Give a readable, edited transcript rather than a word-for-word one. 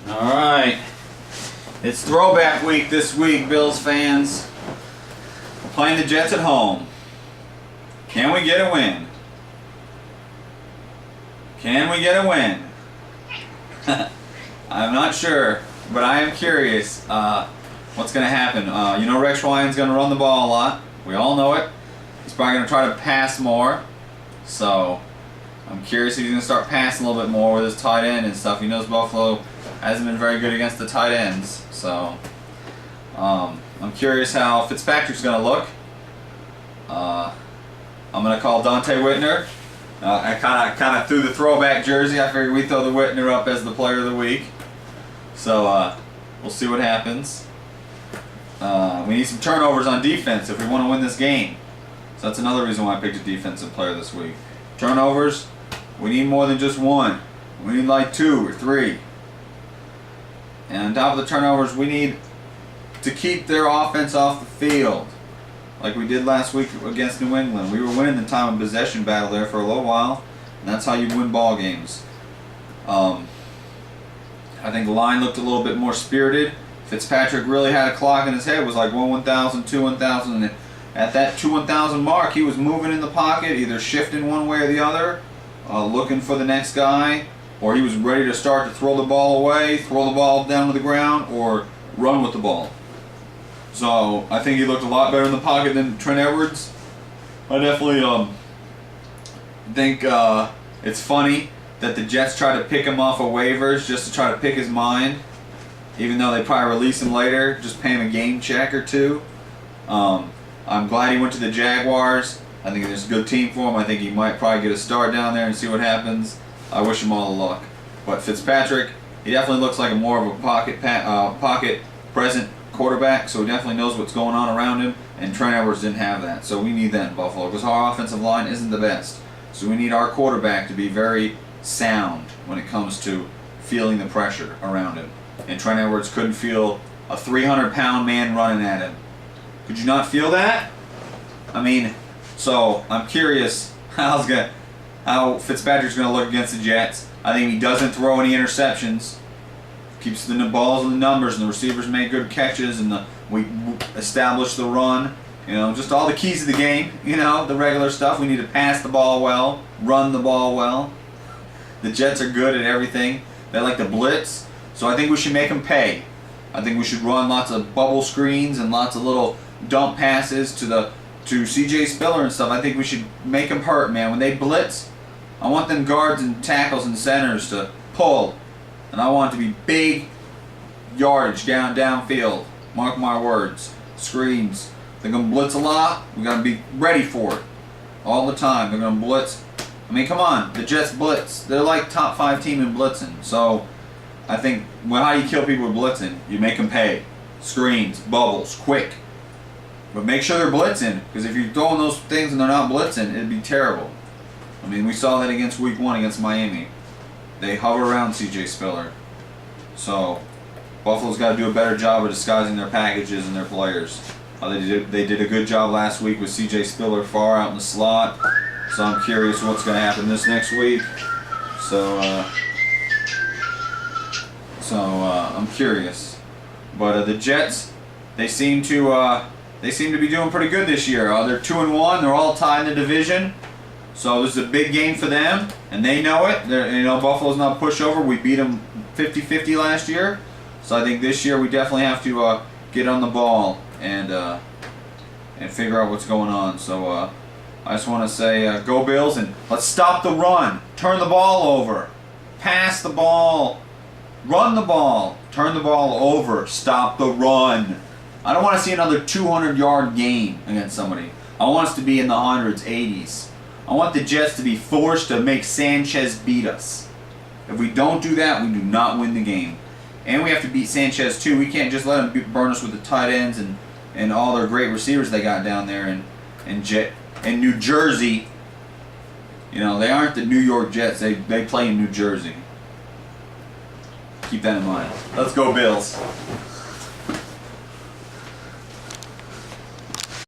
Alright, it's throwback week this week, Bills fans. We're playing the Jets at home. Can we get a win? Can we get a win? I'm not sure, but I am curious what's going to happen. You know Rex Ryan's going to run the ball a lot. We all know it. He's probably going to try to pass more. So I'm curious if he's going to start passing a little bit more with his tight end and stuff. He knows Buffalo hasn't been very good against the tight ends. So I'm curious how Fitzpatrick's going to look. I'm going to call Dante Whitner. I kind of threw the throwback jersey. I figured we'd throw the Whitner up as the player of the week. So we'll see what happens. We need some turnovers on defense if we want to win this game. So that's another reason why I picked a defensive player this week. Turnovers, we need more than just one. We need like 2 or 3. And on top of the turnovers, we need to keep their offense off the field. Like we did last week against New England. We were winning the time of possession battle there for a little while. And that's how you win ball games. I think the line looked a little bit more spirited. Fitzpatrick really had a clock in his head. It was like 1-1,000, 2-1,000. And at that 2-1,000 mark, he was moving in the pocket, either shifting one way or the other, looking for the next guy, or he was ready to start to throw the ball away, throw the ball down to the ground, or run with the ball. So I think he looked a lot better in the pocket than Trent Edwards. I definitely think it's funny that the Jets try to pick him off of waivers just to try to pick his mind, even though they probably release him later, just pay him a game check or two. I'm glad he went to the Jaguars. I think it's a good team for him. I think he might probably get a start down there and see what happens. I wish him all the luck. But Fitzpatrick, he definitely looks like more of a pocket present quarterback, so he definitely knows what's going on around him, and Trent Edwards didn't have that. So we need that in Buffalo because our offensive line isn't the best. So we need our quarterback to be very sound when it comes to feeling the pressure around him. And Trent Edwards couldn't feel a 300-pound man running at him. Could you not feel that? I mean, so I'm curious how Fitzpatrick's going to look against the Jets. I think he doesn't throw any interceptions. Keeps the balls in the numbers, and the receivers make good catches, and we establish the run. You know, just all the keys of the game. You know, the regular stuff. We need to pass the ball well, run the ball well. The Jets are good at everything. They like to blitz, so I think we should make them pay. I think we should run lots of bubble screens and lots of little dump passes to C.J. Spiller and stuff. I think we should make them hurt, man. When they blitz, I want them guards and tackles and centers to pull. And I want it to be big yardage downfield. Mark my words. Screens. They're going to blitz a lot. We got to be ready for it. All the time. They're going to blitz. I mean, come on. The Jets blitz. They're like top 5 team in blitzing. So, I think, well, how do you kill people with blitzing? You make them pay. Screens. Bubbles. Quick. But make sure they're blitzing. Because if you're throwing those things and they're not blitzing, it'd be terrible. I mean, we saw that against Week 1 against Miami. They hover around C.J. Spiller. So, Buffalo's got to do a better job of disguising their packages and their players. They did a good job last week with C.J. Spiller far out in the slot. So I'm curious what's going to happen this next week. So I'm curious. But the Jets, they seem to be doing pretty good this year. They're 2-1. They're all tied in the division. So this is a big game for them, and they know it. Buffalo's not a pushover. We beat them 50-50 last year. So I think this year we definitely have to get on the ball and figure out what's going on. So I just want to say go Bills, and let's stop the run. Turn the ball over. Pass the ball. Run the ball. Turn the ball over. Stop the run. I don't want to see another 200-yard game against somebody. I want us to be in the hundreds, 80s. I want the Jets to be forced to make Sanchez beat us. If we don't do that, we do not win the game. And we have to beat Sanchez too. We can't just let them burn us with the tight ends and all their great receivers they got down there in New Jersey. You know, they aren't the New York Jets. They play in New Jersey. Keep that in mind. Let's go Bills.